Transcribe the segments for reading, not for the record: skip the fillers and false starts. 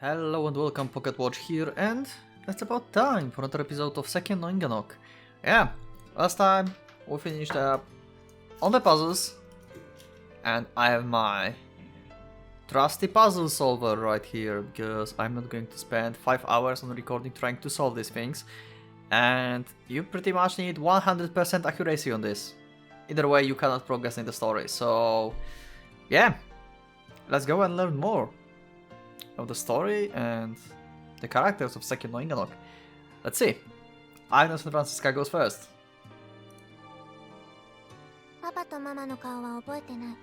Hello and welcome, Pocket Watch here, and it's about time for another episode of Sekien no Inganock. Yeah, last time we finished up on the puzzles, and I have my trusty puzzle solver right here, because I'm not going to spend 5 hours on recording trying to solve these things, and you pretty much need 100% accuracy on this. Either way, you cannot progress in the story, so yeah, let's go and learn more of the story and the characters of Sekien no Inganock. Let's see. Agnes and Francisca goes first. パパとママの顔は覚えてない。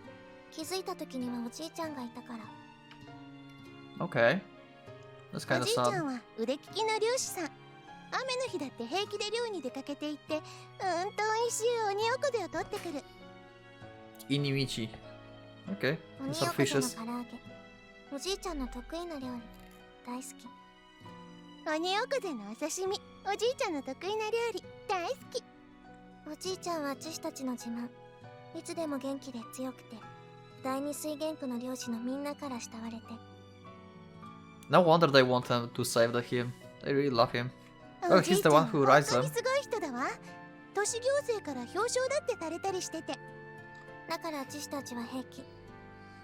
気づいた時にはおじいちゃんがいたから。Okay. That's kind お of じいちゃ sad. んは腕利きの漁師さん。雨の日だって平気で漁に出かけて行って、美味しい鬼おこぜを取ってくる。Inimichi. Okay. 鬼 These お are こぜの fishes. 唐揚げ。おじいちゃんの得意な料理。大好き。鬼おこぜのお刺身。おじいちゃんの得意な料理。大好き。おじいちゃんは知たちの自慢。いつでも元気で強くて、第二水源区の漁師のみんなから慕われて。No wonder they want him to save him. They really love him. お Oh, じい he's ちゃ the ん one は who 本 rides 当 them. にすごい人だわ。都市行政から表彰だってされたりしてて。だから知たちは平気。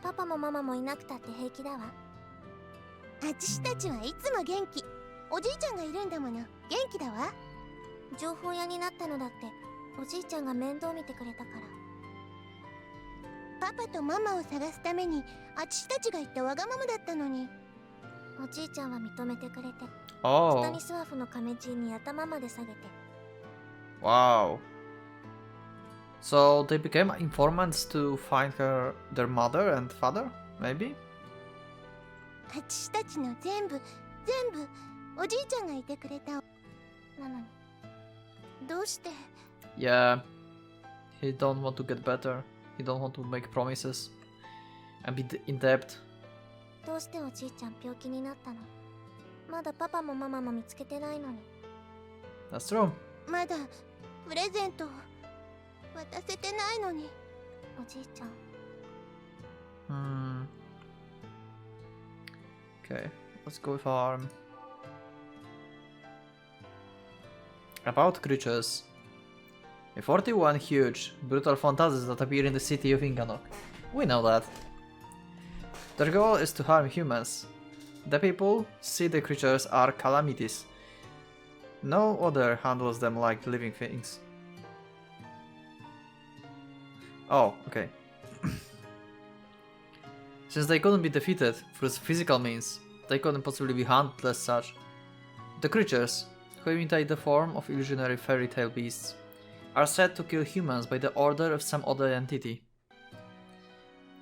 パパもママもいなくたって平気だわ。あちしたちはいつも元気。おじいちゃんがいるんだもの。元気だわ。情報屋になったのだって、おじいちゃんが面倒見てくれたから。パパとママを探すためにあちしたちが言ったわがままだったのに。おじいちゃんは認めてくれて、ス Oh, タニスワフの亀地に頭まで下げて。 wow. So they became informants to find their mother and father, maybe? あちしたちの全部おじいちゃんがいてくれた。なのに。どうして Yeah. He don't want to get better. He don't want to make promises and be in debt. どうしておじいちゃん病気になったの？まだパパもママも見つけてないのに。 That's true. まだプレゼントを渡せてないのに。おじいちゃん。Okay, let's go with farm. About creatures. 41 huge, brutal phantasms that appear in the city of Inganock. We know that. Their goal is to harm humans. The people see the creatures are calamities. No other handles them like living things. Oh, okay. Since they couldn't be defeated through physical means, they couldn't possibly be handled as such. The creatures, who imitate the form of illusionary fairy tale beasts, are said to kill humans by the order of some other entity.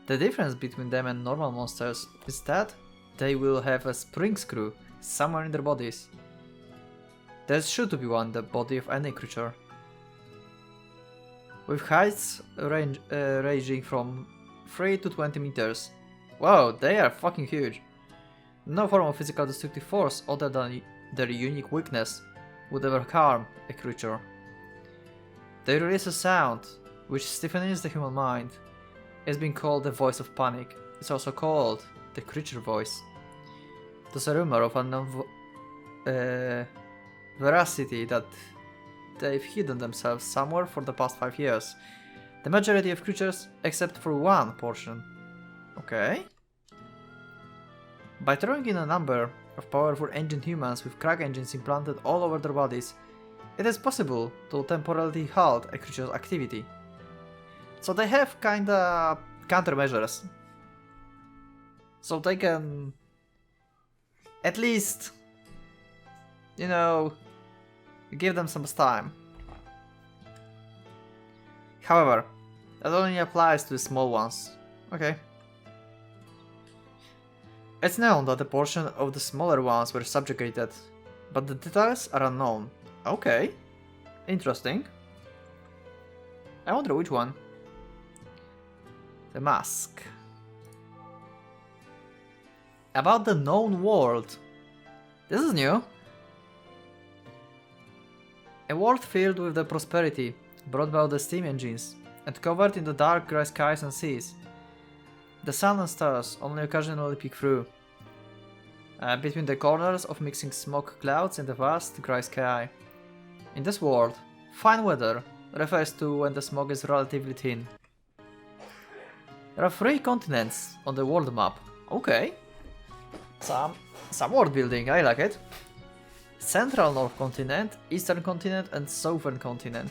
The difference between them and normal monsters is that they will have a spring screw somewhere in their bodies. There's sure to be one in the body of any creature. With heights ranging from 3 to 20 meters. Wow, they are fucking huge. No form of physical destructive force other than their unique weakness would ever harm a creature. They release a sound which stiffens the human mind. It's been called the voice of panic. It's also called the creature voice. There's a rumor of unknown veracity that they've hidden themselves somewhere for the past 5 years. The majority of creatures except for one portion. Okay. By throwing in a number of powerful ancient humans with crack engines implanted all over their bodies, it is possible to temporarily halt a creature's activity. So they have kinda countermeasures. So they can at least, you know, give them some time. However, that only applies to the small ones. Okay. It's known that a portion of the smaller ones were subjugated, but the details are unknown. Okay. Interesting. I wonder which one. The mask. About the known world. This is new. A world filled with the prosperity brought by the steam engines and covered in the dark grey skies and seas. The sun and stars only occasionally peek through. between the corners of mixing smoke clouds in the vast gray sky. In this world, fine weather refers to when the smoke is relatively thin. There are 3 continents on the world map. Okay. Some world building, I like it. Central North Continent, Eastern Continent and Southern Continent.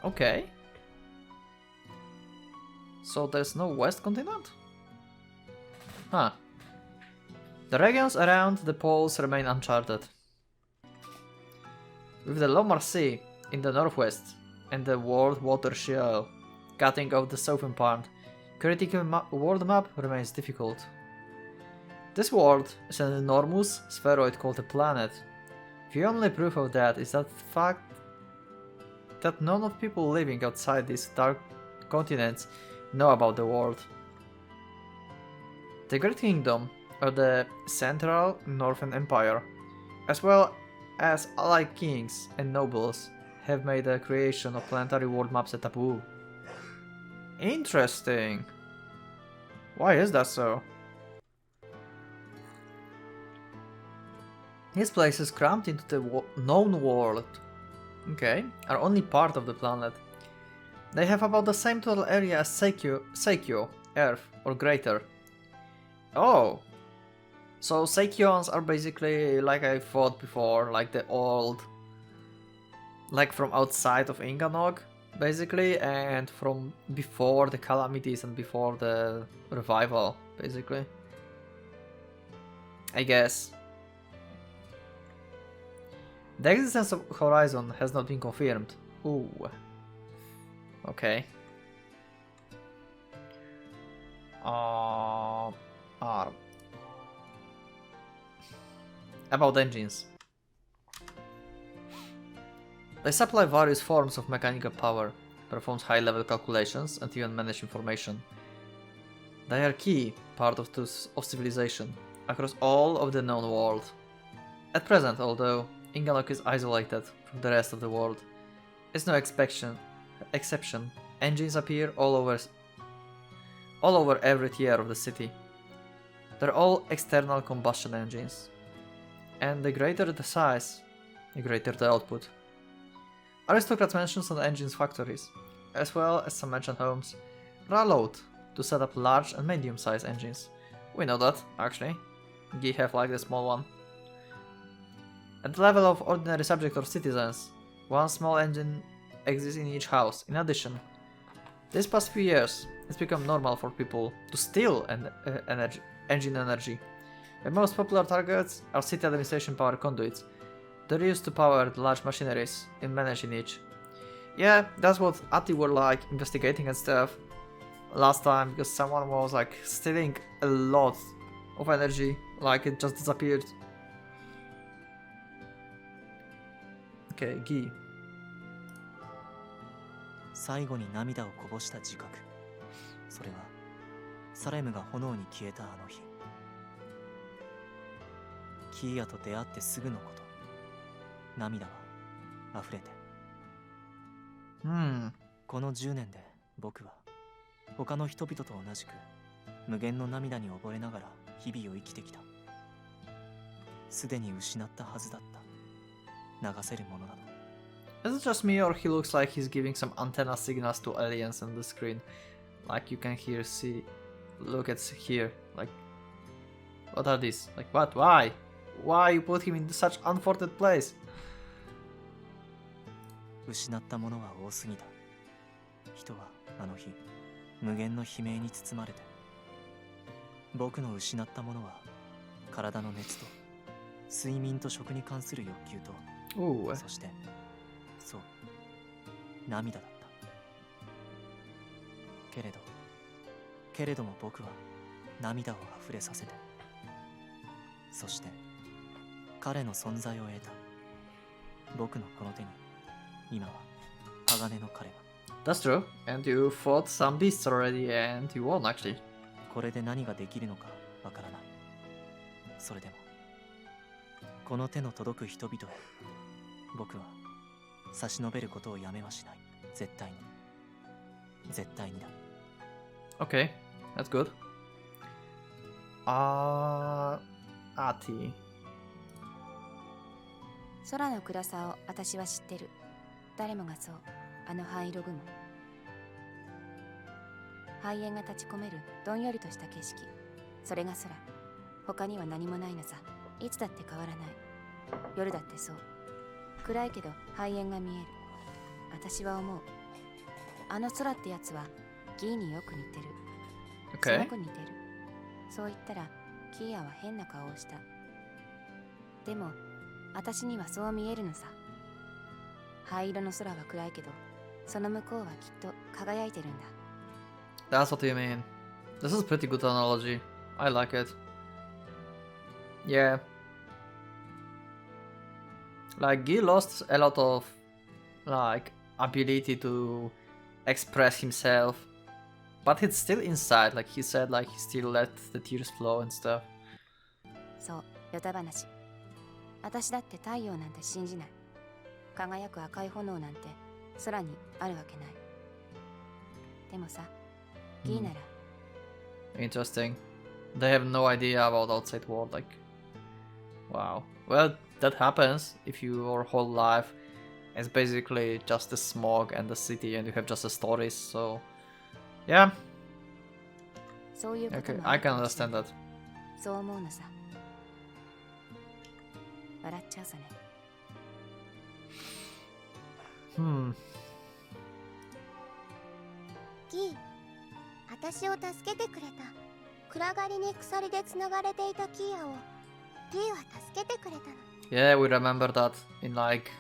Okay. So there's no West Continent? Huh. The regions around the poles remain uncharted. With the Lomar Sea in the northwest and the world water shell cutting off the southern part, critical world map remains difficult. This world is an enormous spheroid called a planet. The only proof of that is that fact that none of people living outside these dark continents know about the world. The Great Kingdom, or the Central Northern Empire, as well as allied kings and nobles, have made the creation of planetary world maps a taboo. Interesting. Why is that so? These places crammed into the known world, okay, are only part of the planet. They have about the same total area as Sekien, Earth, or greater. Oh! So Sekions are basically, like I thought before, like the old... like from outside of Inganock, basically, and from before the calamities and before the revival, basically. I guess. The existence of Horizon has not been confirmed. Ooh. Okay. About engines. They supply various forms of mechanical power, performs high-level calculations, and even manage information. They are key part of civilization across all of the known world. At present, although Inganock is isolated from the rest of the world, it's no exception. Engines appear all over every tier of the city. They're all external combustion engines, and the greater the size, the greater the output. Aristocrats' mansions and engines factories, as well as some merchant homes, are allowed to set up large and medium-sized engines. We know that, actually. We have like the small one. At the level of ordinary subject or citizens, one small engine exists in each house. In addition, these past few years, it's become normal for people to steal engine energy. The most popular targets are city administration power conduits. They're used to power the large machineries and managing each. Yeah, that's what Ati were like investigating and stuff last time, because someone was like stealing a lot of energy, like it just disappeared. Okay, Gi. 最後に涙をこぼした自覚。それはサレムが炎に消えたあの日。キーヤと出会ってすぐのこと。涙は溢れて。この10年で僕は他の人々と同じく無限の涙に溺れながら日々を生きてきた。すでに失ったはずだった。流せるものなど。Is it just me, or he looks like he's giving some antenna signals to aliens on the screen? Like you can look at here, like, what are these? Like what? Why? Why you put him in such unfortunate place? 失ったものは多すぎた。人はあの日、無限の悲鳴に包まれて。僕の失ったものは、体の熱と、睡眠と食に関する欲求と、そして、そう、涙だった。けれども僕は涙を溢れさせて、そして彼の存在を得た。僕のこの手に今は鋼の彼が。That's true. And you fought some beasts already and you won actually. これで何ができるのかわからない。それでもこの手の届く人々へ僕は差し伸べることをやめはしない。絶対に。絶対にだ。Okay, that's good. Ati. 空の暗さを私は知ってる。誰もがそう。あの灰色雲。灰煙が立ち込めるどんよりとした景色。それが空。他には何もないのさ。いつだって変わらない。夜だってそう。暗いけど灰煙が見える。私は思う。あの空ってやつはギーによく似てる。す Okay. ごく似てる。そう言ったらキーヤは変な顔をした。でも私にはそう見えるのさ。灰色の空は暗いけど、その向こうはきっと輝いてるんだ。That's what you mean. This is pretty good analogy. I like it. Yeah. Like, Guy lost a lot of, like, ability to express himself. But it's still inside, like he said, like he still let the tears flow and stuff. そう、ヨタ話。私だって太陽なんて信じない。輝く赤い炎なんて空にあるわけない。でもさ、ギーなら、Interesting. They have no idea about outside world, like... Wow. Well, that happens if your whole life is basically just the smog and the city and you have just the stories, so... Yeah, そういうこと okay, もあ I るか can もしれ understand ない。 that. そう思うのさ。笑っちゃうさね。Hmm. ギー、私を助けてくれた。暗がりに鎖でつながれていたキーヤをギーは助けてくれたの。 Yeah, we remember that in like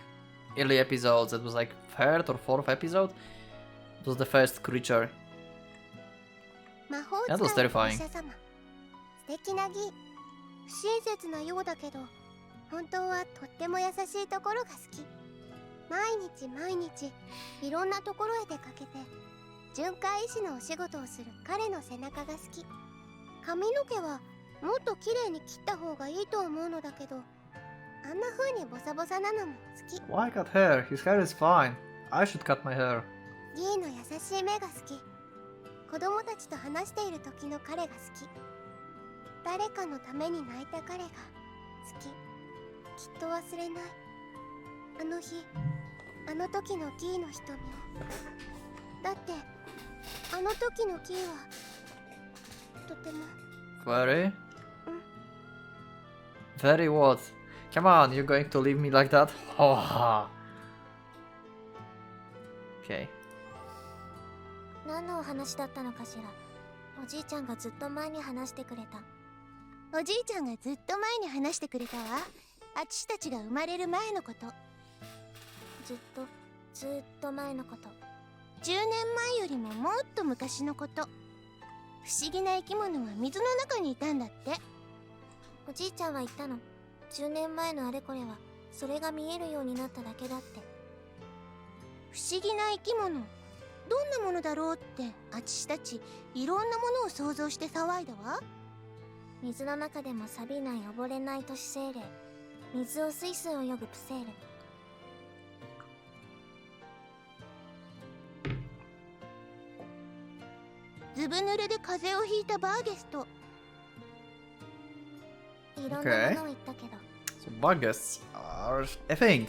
early episodes. It was like third or fourth episode. It was the first creature. 魔法 That was 使いのお terrifying. 医者様。素敵なギー。不親切なようだけど、本当はとっても優しいところが好き。毎日毎日いろんなところへ出かけて巡回医師のお仕事をする彼の背中が好き。髪の毛はもっと綺麗に切った方がいいと思うのだけど、あんな風にボサボサなのも好き。 Why cut hair? His hair is fine. I should cut my hair. ギーの優しい目が好き。子供たちと話している時の彼が好き。誰かのために泣いた彼が好き。きっと忘れない。あの日、あの時のギーの瞳を。だってあの時のギーはとても Very? Very what? Come on, you're going to leave me like that? Oh. Okay. 何のお話だったのかしら。おじいちゃんがずっと前に話してくれた。おじいちゃんがずっと前に話してくれたわ。あちしたちが生まれる前のこと。ずっと前のこと。10年前よりももっと昔のこと。不思議な生き物は水の中にいたんだって。おじいちゃんは言ったの。10年前のあれこれはそれが見えるようになっただけだって。不思議な生き物、どんなものだろうってあちしたちいろんなものを想像して騒いだわ。水の中でも錆びない溺れない都市精霊、水をスイスイ泳ぐプセール。ずぶ濡れで風邪をひいたバーゲスト。いろんなものを言ったけど、 So buggers are a thing.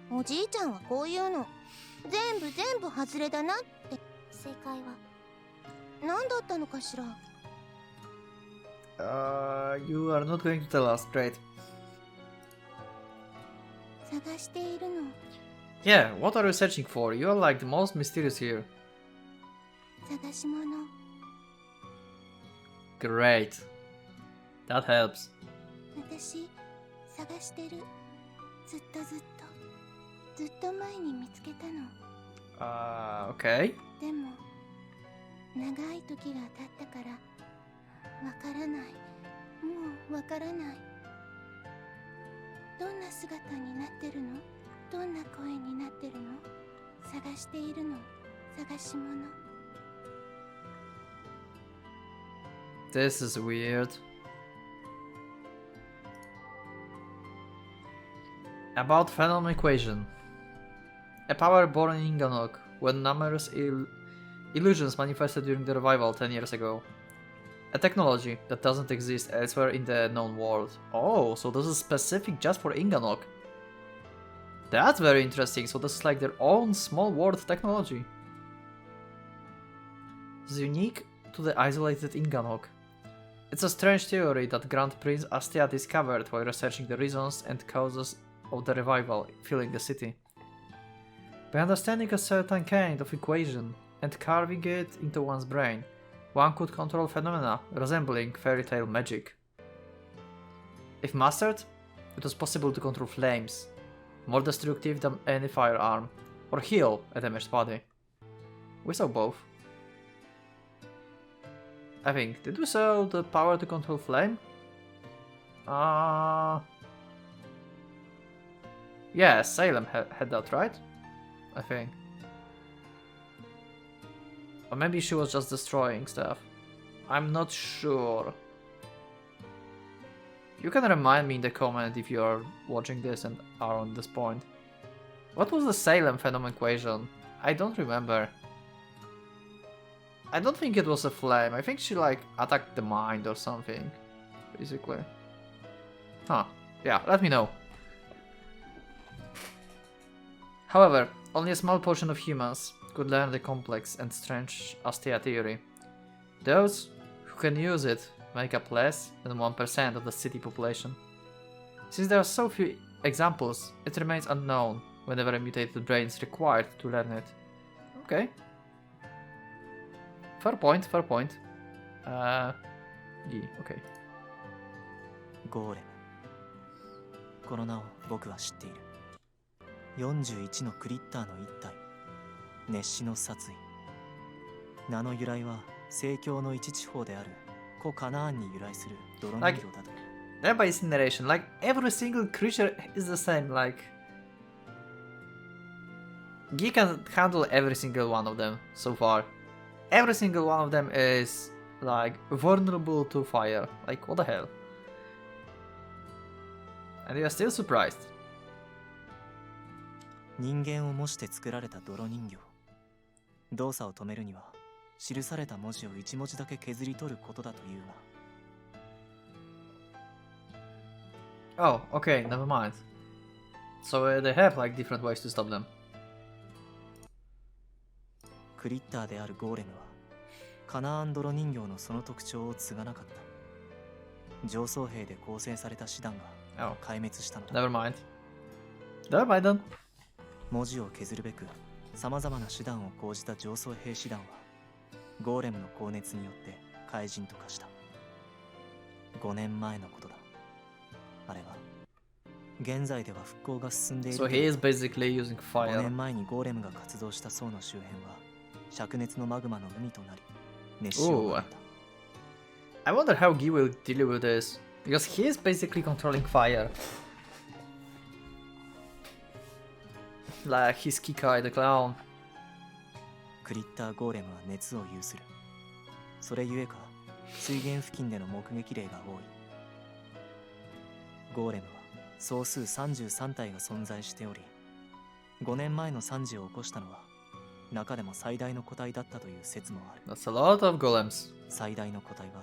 おじいちゃんはこういうの全部外れだなって。正解は何だったのかしら。 You are not going to tell us, great. 探しているの。 Yeah, what are you searching for? You are like the most mysterious here. 探し物。 Great. That helps. 私探してる。ずっと前に見つけたの。 Okay. でも長い時が経ったからわからない。もうわからない。どんな姿になってるの？どんな声になってるの？探しているの。探し物。 This is weird. About Phenom equation. A power born in Inganock, when numerous illusions manifested during the revival 10 years ago. A technology that doesn't exist elsewhere in the known world. Oh, so this is specific just for Inganock. That's very interesting, so this is like their own small world technology. This is unique to the isolated Inganock. It's a strange theory that Grand Prince Astia discovered while researching the reasons and causes of the revival filling the city. By understanding a certain kind of equation and carving it into one's brain, one could control phenomena resembling fairy tale magic. If mastered, it was possible to control flames, more destructive than any firearm, or heal a damaged body. We saw both. I think, did we saw the power to control flame? Yeah, Salem had that, right? I think. Or maybe she was just destroying stuff. I'm not sure. You can remind me in the comment if you are watching this and are on this point. What was the Salem phenomenon equation? I don't remember. I don't think it was a flame. I think she like attacked the mind or something, basically. Huh. Yeah, let me know. However, only a small portion of humans could learn the complex and strange Astia theory. Those who can use it make up less than 1% of the city population. Since there are so few examples, it remains unknown whenever a mutated brain is required to learn it. Okay. Fair point, fair point. Yeah, okay. ゴーレム。この名を僕は知っている。41のクリッターの一体。熱死の殺意。名の由来は西境の一地方である古カナーンに由来する泥人形だと。There by its narration, like every single creature is the same, like Guy can handle every single one of them so far. Every single one of them is like vulnerable to fire. Like what the hell? And you are still surprised. 人間を模して作られた泥人形。動作を止めるには記された文字を一文字だけ削り取ることだというが。Oh, okay, never mind. So they have like different ways to stop them. クリッターであるゴーレムはカナーン泥人形のその特徴を継がなかった。上層兵で構成された師団が壊滅したのだ。Never mind. Never mind then. 文字を削るべくさまざまな手段を講じた上層兵師団はゴーレムの高熱によって怪人と化した。5年前のことだ。あれは現在では復興が進んでいる。So he is basically using 5 fire. 年前にゴーレムが活動した層の周辺は灼熱のマグマの海となり熱死を覚えた。 I wonder how Guy will deal with this, because he is basically controlling fire. Like he's Kikai the clown. クリッターゴーレムは熱を有する。それゆえか水源付近での目撃例が多い。ゴーレムは総数33体が存在しており、5年前の惨事を起こしたのは中でも最大の個体だったという説もある。 That's a lot of golems. 最大の個体は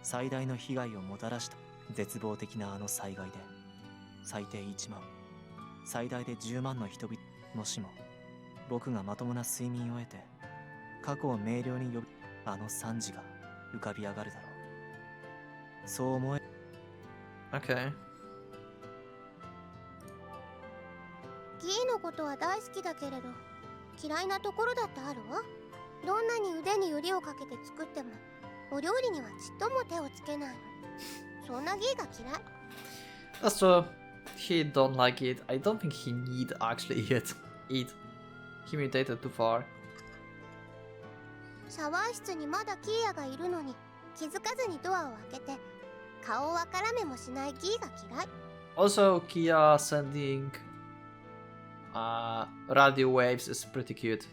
最大の被害をもたらした絶望的なあの災害で最低1万、最大で10万の人々。もしも僕がまともな睡眠を得て過去を明瞭に呼ぶあの惨事が浮かび上がるだろう。そう思え。 Okay. ギーのことは大好きだけれど嫌いなところだってあるわ。どんなに腕によりをかけて作ってもお料理にはちっとも手をつけないの。そんなギーが嫌い。 That's true. He don't like it. I don't think he need actually eat. He mutated too far. シャワー室にまだキーヤがいるのに気づかずにドアを開けて顔をわからめもしないギーが嫌い。 Also, Kia sending radio waves is pretty cute.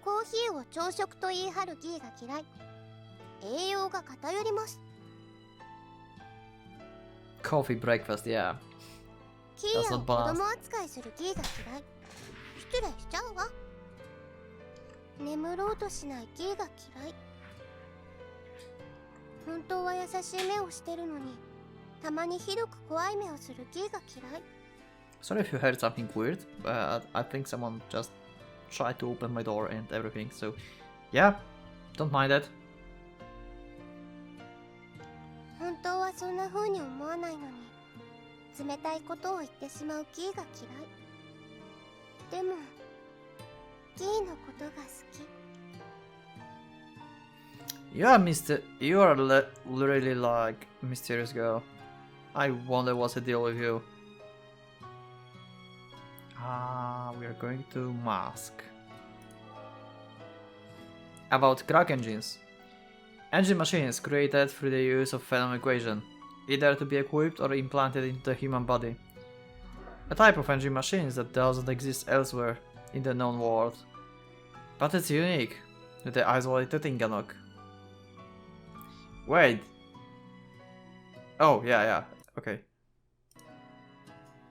コーヒーを朝食と言い張るギーが嫌い。栄養が偏ります。 Coffee breakfast, yeah. キーヤを子供扱いするギーが嫌い。失礼しちゃうわ。眠ろうとしないギーが嫌い。本当は優しい目をしてるのに、たまにひどく怖い目をするギーが嫌い。 Sorry if you heard something weird, but I think someone just tried to open my door and everything, so yeah, don't mind that. 本当はそんな風に思わないのに、冷たいことを言ってしまうギーが嫌い。でもギーのことが好き。 You are really like mysterious girl. I wonder what's the deal with you. We are going to mask. About crack engines. Engine machines created through the use of Phenom equation, either to be equipped or implanted into the human body. A type of engine machines that doesn't exist elsewhere in the known world. But it's unique to the isolated Inganock. Wait. Oh, yeah, okay.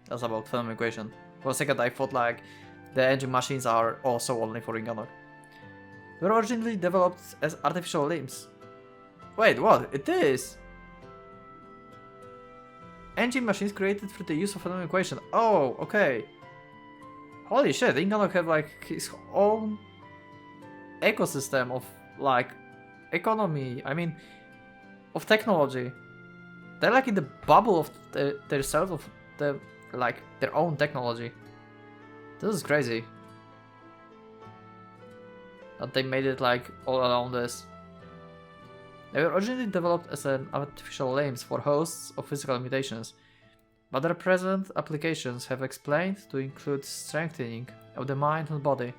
That's about Phenom equation. For a second I thought like the engine machines are also only for Inganock. They were originally developed as artificial limbs. Wait, what? It is! Engine machines created through the use of Phenom equation. Oh, okay. Holy shit, Inganock had like his own ecosystem of like economy, of technology. They're like in the bubble of their self of their own technology. This is crazy. That they made it like all around this. They were originally developed as an artificial limbs for hosts of physical mutations, but their present applications have explained to include strengthening of the mind and body.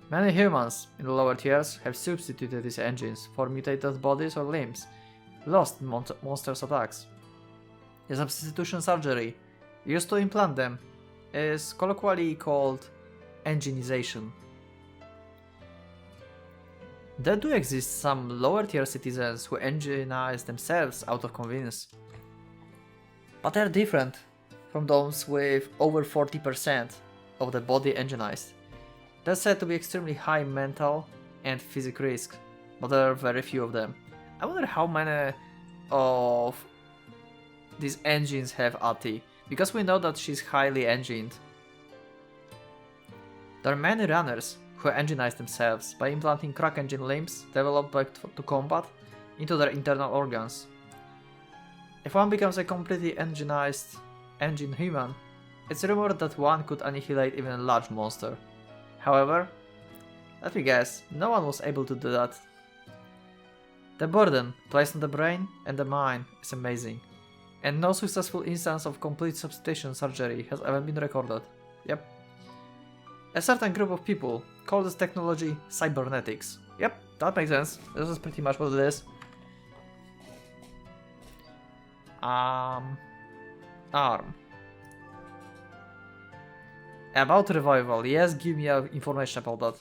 Many humans in the lower tiers have substituted these engines for mutated bodies or limbs lost in monsters' attacks. The substitution surgery used to implant them is colloquially called enginization. There do exist some lower tier citizens who enginize themselves out of convenience, but they're different from those with over 40% of the body enginized. They're said to be extremely high mental and physical risk, but there are very few of them. I wonder how many of these engines have Ati, because we know that she's highly engined. There are many runners who enginize themselves by implanting crack engine limbs developed to combat into their internal organs. If one becomes a completely enginized engine human, it's rumored that one could annihilate even a large monster. However, let me guess, no one was able to do that. The burden placed on the brain and the mind is amazing, and no successful instance of complete substitution surgery has ever been recorded. Yep. A certain group of people call this technology cybernetics. Yep, that makes sense. This is pretty much what it is. Arm. About revival, yes, give me information about that.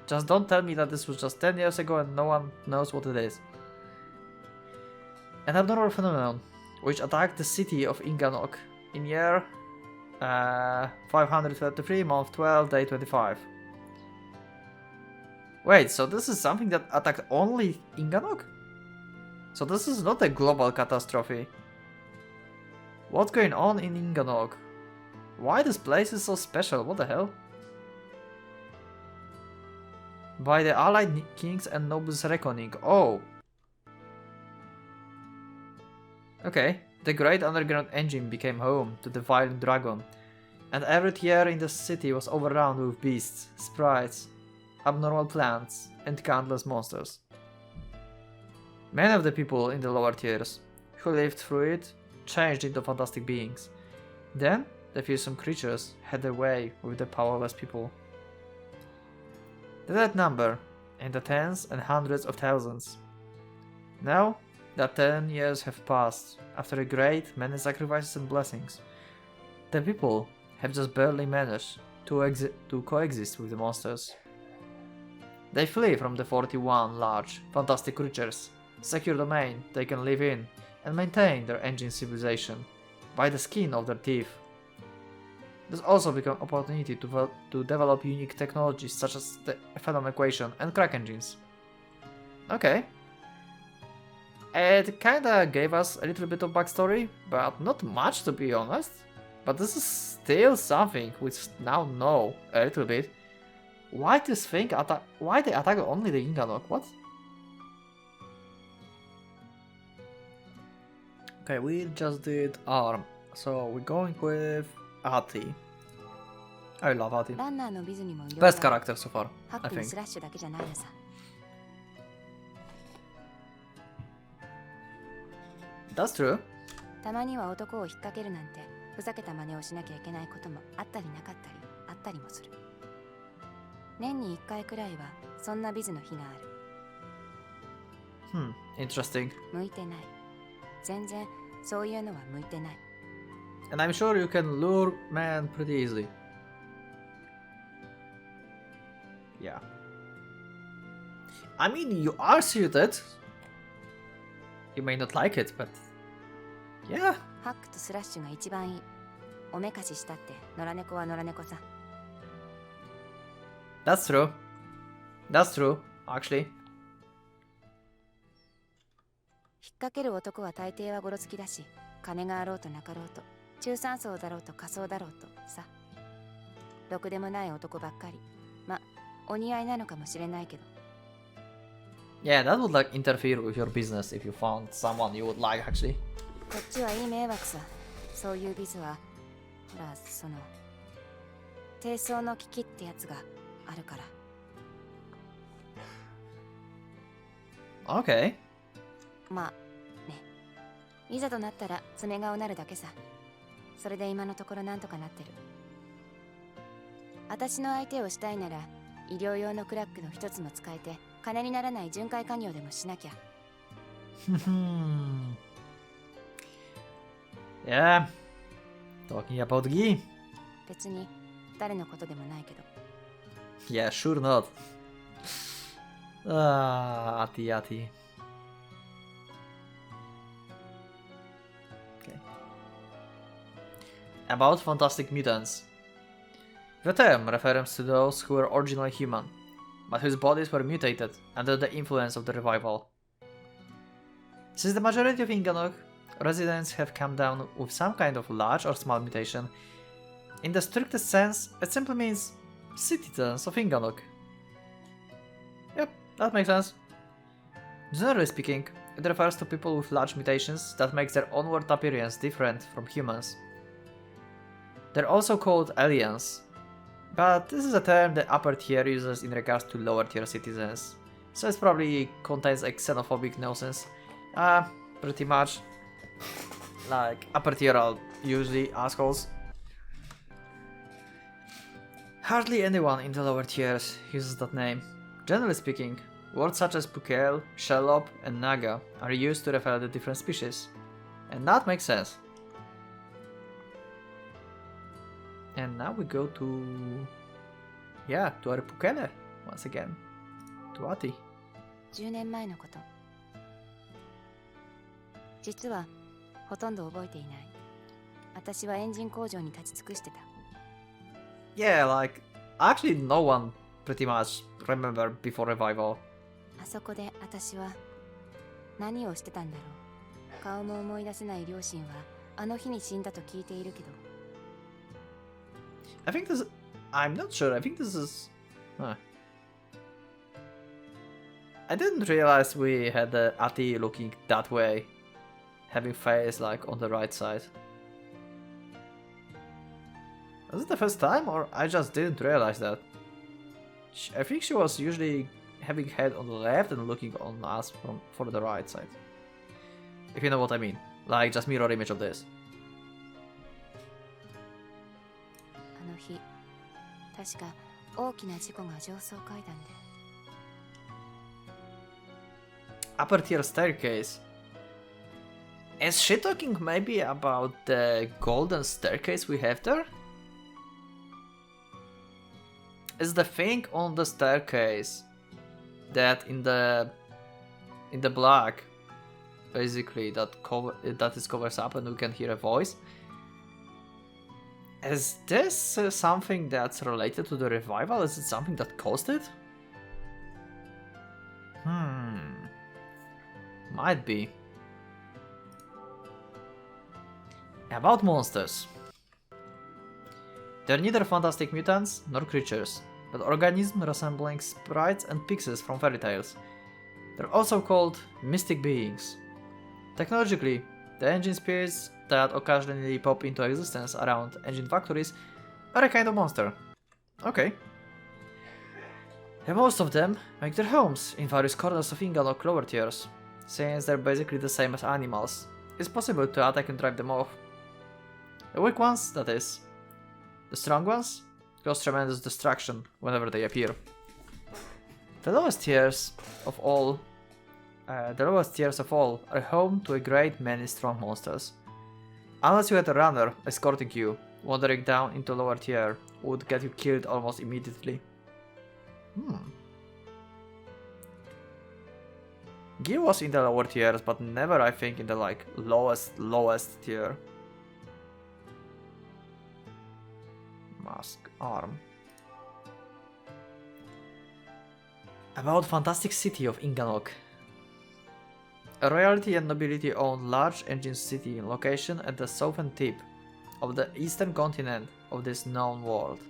Just don't tell me that this was just 10 years ago and no one knows what it is. An abnormal phenomenon, which attacked the city of Inganock in year 533, month 12, day 25. Wait, so this is something that attacked only Inganock? So this is not a global catastrophe. What's going on in Inganock? Why this place is so special? What the hell? By the allied kings and nobles reckoning. Oh. Okay. The great underground engine became home to the violent dragon, and every tier in the city was overrun with beasts, sprites, abnormal plants, and countless monsters. Many of the people in the lower tiers who lived through it changed into fantastic beings. Then, the fearsome creatures had their way with the powerless people. The dead number in the tens and hundreds of thousands. Now that 10 years have passed, after a great many sacrifices and blessings, the people have just barely managed to coexist with the monsters. They flee from the 41 large, fantastic creatures, secure domain they can live in, and maintain their engine civilization by the skin of their teeth. There's also become opportunity to develop unique technologies such as the Phenom equation and crack engines. Okay. It kinda gave us a little bit of backstory, but not much to be honest. But this is still something we now know a little bit. Why this thing attack? Why they attack only the Inganock? What? Okay, we just did arm, so we're going with Ati. I love Ati. ランナーのビズにもいろいろ Best character so far, ハッ I クの think. スラッシュだけじゃないのさ。That's true. たまには男を引っ掛けるなんてふざけた真似をしなきゃいけないこともあったりなかったりあったりもする。年に1回くらいはそんなビズの日がある。Interesting. 向いてない。全然そういうのは向いてない。 And I'm sure you can lure men pretty easily. Yeah. I mean, you are suited. You may not like it, but yeah. ハックとスラッシュが一番いい。おめかししたって野良猫は野良猫さ。 That's true. That's true, actually. 引っ掛ける男は大抵はゴロつきだし、金があろうとなかろうと、中産層だろうと仮想だろうとさ。ろくでもない男ばっかり。ま、お似合いなのかもしれないけど。 Yeah, that would like interfere with your business if you found someone you would like actually. こっちはいい迷惑さ。そういうビズは、ほら、その、低層の危機ってやつがあるから。 Okay. まあ、ね。いざとなったら爪がおなるだけさ。それで今のところなんとかなってる。私の相手をしたいなら、医療用のクラックの一つも使えて、金にならない巡回加入でもしなきゃ。Yeah. Talking about Gi. 別に誰のことでもないけど。 Yeah, sure not. Ati. Okay. About fantastic mutants. The term refers to those who were originally human, but whose bodies were mutated under the influence of the revival. Since the majority of Inganock residents have come down with some kind of large or small mutation, in the strictest sense, it simply means citizens of Inganock. Yep, that makes sense. Generally speaking, it refers to people with large mutations that makes their onward appearance different from humans. They're also called aliens, but this is a term the upper tier uses in regards to lower tier citizens, so it probably contains a xenophobic nonsense. Pretty much. Like, upper tier are usually assholes. Hardly anyone in the lower tiers uses that name. Generally speaking, words such as Pukel, Shellop, and Naga are used to refer to different species. And that makes sense. And now we go to... yeah, to our Pukele, once again. To Ati. 10年前のこと。実はほとんど覚えていない。私はエンジン工場に立ち尽くしてた。Yeah, like, actually no one pretty much remember before revival. あそこで私は何をしてたんだろう。顔も思い出せない両親はあの日に死んだと聞いているけど。I think this... I'm not sure, I think this is... I didn't realize we had Ati looking that way. Having face like on the right side. Was it the first time or I just didn't realize that? I think she was usually having head on the left and looking on us for the right side. If you know what I mean. Like just mirror image of this. あの日、確か大きな事故が上層階段で。Upper tier staircase. Is she talking maybe about the golden staircase we have there? Is the thing on the staircase that in the black, basically that is covers up and we can hear a voice? Is this something that's related to the revival? Is it something that caused it? Might be. About monsters. They're neither fantastic mutants nor creatures, but organisms resembling sprites and pixies from fairy tales. They're also called mystic beings. Technologically, the engine spirits that occasionally pop into existence around engine factories are a kind of monster. Okay. And most of them make their homes in various corners of Inganock lower tiers, since they're basically the same as animals. It's possible to attack and drive them off. The weak ones, that is. The strong ones cause tremendous destruction whenever they appear. The lowest tiers of all are home to a great many strong monsters. Unless you had a runner escorting you, wandering down into lower tier would get you killed almost immediately. Gil was in the lower tiers, but never, I think, in the like lowest tier. Mask arm. About fantastic city of Inganock. A royalty and nobility owned large engine city location at the southern tip of the eastern continent of this known world.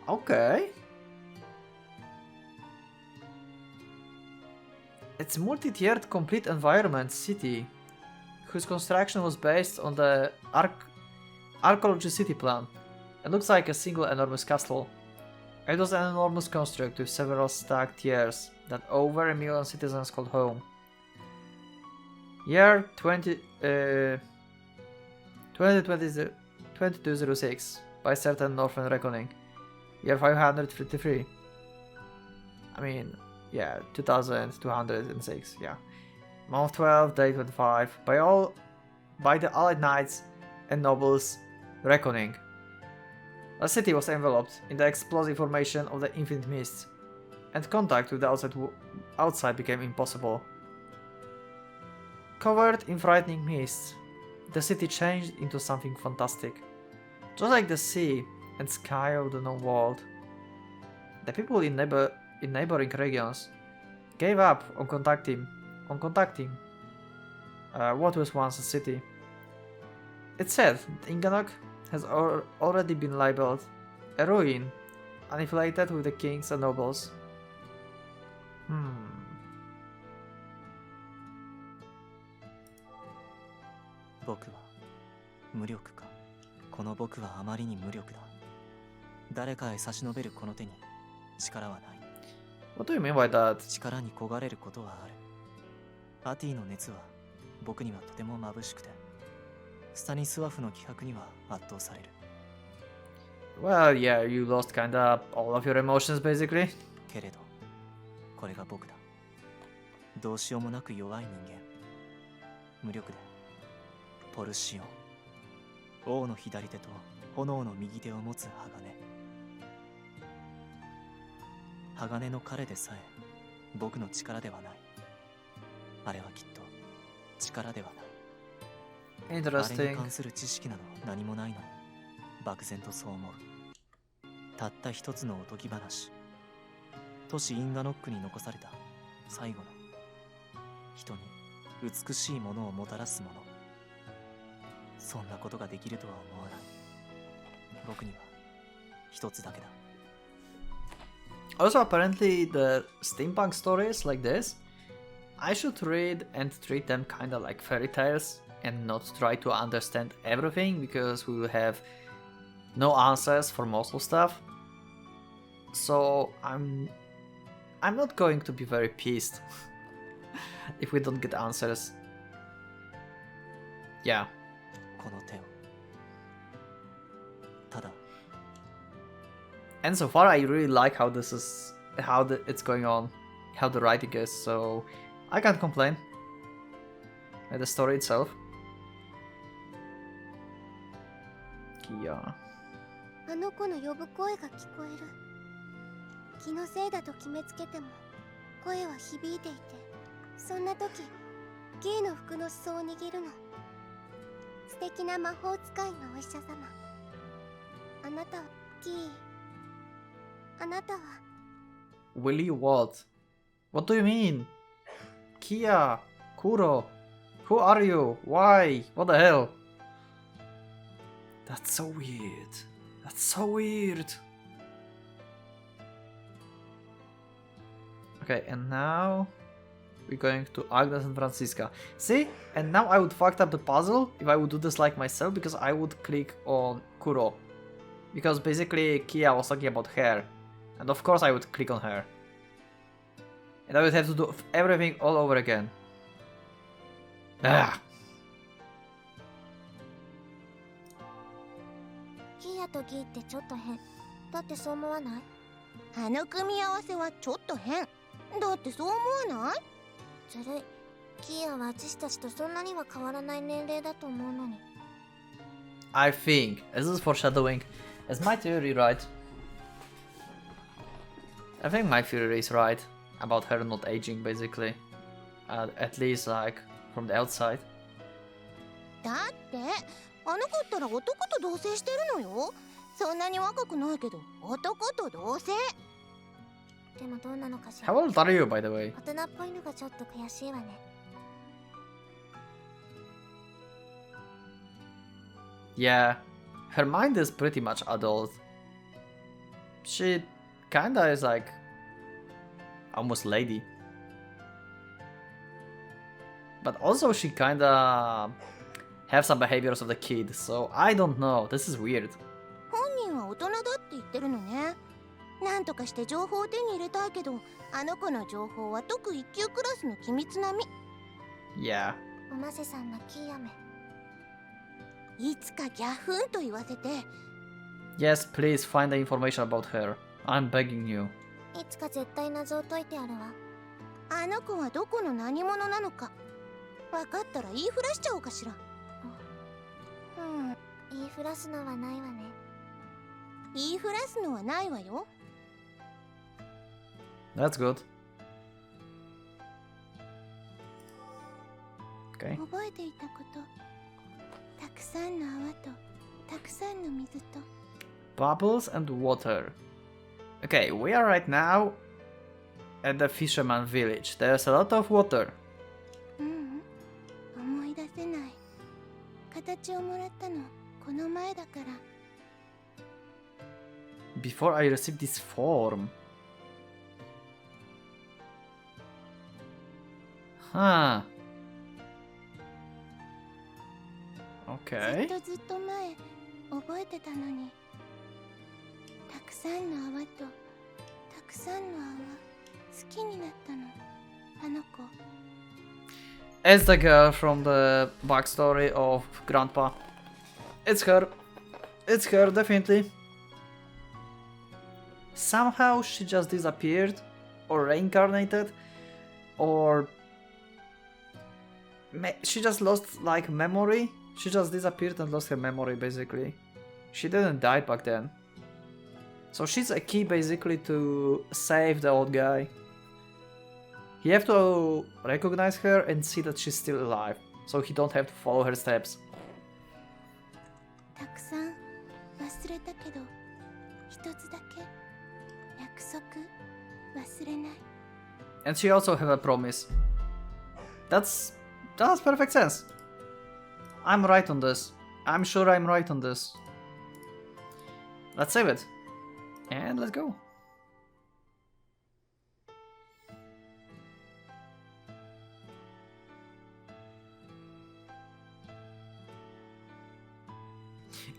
Okay. It's multi-tiered complete environment city whose construction was based on the archaeology city plan. It looks like a single enormous castle. It was an enormous construct with several stacked tiers that over 1 million citizens called home. Year 2206 by certain Northern reckoning. Year 553. I mean, yeah, 2206, yeah. Month 12, day 25, by the Allied Knights and Nobles reckoning. The city was enveloped in the explosive formation of the infinite mist, and contact with the outside became impossible. Covered in frightening mists, the city changed into something fantastic, just like the sea and sky of the known world. The people in neighboring regions gave up on contacting what was once a city. It's said that Inganock has already been labeled a ruin, unaffiliated with the kings and nobles. 僕は無力か。この僕はあまりに無力だ。誰かへ差し伸べるこの手に力はない。What do you mean by that? 力に焦がれることはある。アティの熱は僕にはとても眩しくて、スタニスワフの気迫には圧倒される。Well, yeah, you lost kinda all of your emotions basically. けれど、これが僕だ。どうしようもなく弱い人間。無力で、ポルシオン。王の左手と炎の右手を持つ鋼。鋼の彼でさえ僕の力ではない。あれはきっと力ではない。あれに Interesting. 関する知識など何もないのに漠然とそう思う。たった一つのおとぎ話。都市インガノックに残された最後の人に美しいものをもたらすもの。そんなことができるとは思わない。僕には一つだけだ。Also, apparently the steampunk stories like this, I should read and treat them kinda like fairy tales and not try to understand everything because we will have no answers for most of stuff. So I'm not going to be very pissed if we don't get answers. Yeah. この手を。ただ。 And so far, I really like how this is, it's going on, how the writing is. So I can't complain. And the story itself. Kia. あの子の呼ぶ声が聞こえる。気のせいだと決めつけても声は響いていて、そんな時ギーの服の裾を握るの。素敵な魔法使いのお医者様。あなたはギー。あなたは Willy what? What do you mean? Kia, Kuro, who are you? Why? What the hell? That's so weird. That's so weird. Okay, and now we're going to Agnes and Francisca. See? And now I would fucked up the puzzle if I would do this like myself, because I would click on Kuro. Because basically Kia was talking about her. And of course I would click on her. And I would have to do everything all over again. Ah! キアとギーってちょっと変。だってそう思わない？あの組み合わせはちょっと変。だってそう思わない？ずるい。キアは私たちとそんなには変わらない年齢だと思うのに。I think, is this foreshadowing? Is my theory right? I think my theory is right about her not aging, basically. At least, like, from the outside. だってあの子ったら男と同棲してるのよ。そんなに若くないけど男と同棲。でもどうなのかしら。 How old are you, by the way? 大人っぽいのがちょっと悔しいわね。Yeah, her mind is pretty much adult. She kinda is like almost lady. But also she kinda have some behaviors of the kid, so I don't know, this is weird. 本人は大人だって言ってるのね。なんとかして情報を手に入れたいけど、あの子の情報は特一級クラスの機密並み。Yeah. おませさんのキーアメ。いつかギャフンと言わせて。Yes, please find the information about her. I'm begging you. いつか絶対謎を解いてやるわ。あの子はどこの何者なのか。分かったら言いふらしちゃおうかしら。言いふらすのはないわね。言いふらすのはないわよ。That's good. Okay. 覚えていたこと。たくさんの泡とたくさんの水と。Bubbles and water. Okay, we are right now at the fisherman village. There's a lot of water. 思い出せない。形をもらったのこの前だから。Before I received this form. Huh. ず Okay. っとずっと前覚えてたのに。たくさんの泡とたくさんの泡好きになったのあの子。 It's the girl from the backstory of Grandpa. It's her. It's her, definitely. Somehow she just disappeared, or reincarnated, or she just lost like memory. She just disappeared and lost her memory, basically. She didn't die back then. So she's a key basically to save the old guy. You have to recognize her and see that she's still alive, so he don't have to follow her steps. たくさん忘れたけど一つだけ約束忘れない。 And she also have a promise. That has perfect sense. I'm right on this. I'm sure I'm right on this. Let's save it. And let's go.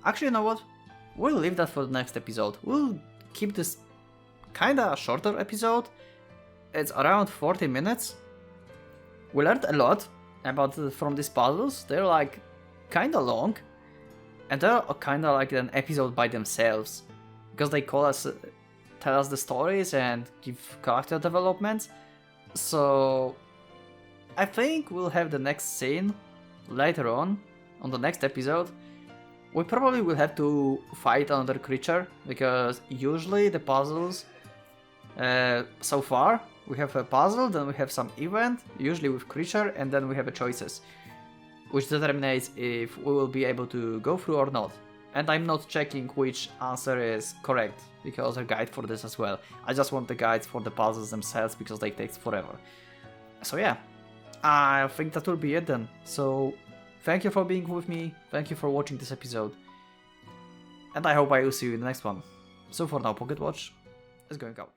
Actually, you know what? We'll leave that for the next episode. We'll keep this kinda shorter episode. It's around 40 minutes. We learned a lot about from these puzzles. They're like kinda long, and they're kinda like an episode by themselves because they tell us the stories and give character developments. So I think we'll have the next scene later on the next episode. We probably will have to fight another creature because usually the puzzles so far we have a puzzle, then we have some event, usually with creature, and then we have a choices, which determines if we will be able to go through or not. And I'm not checking which answer is correct because there's a guide for this as well. I just want the guides for the puzzles themselves because they take forever. So yeah, I think that will be it then. So, thank you for being with me, thank you for watching this episode, and I hope I will see you in the next one. So for now, Pocket Watch is going out.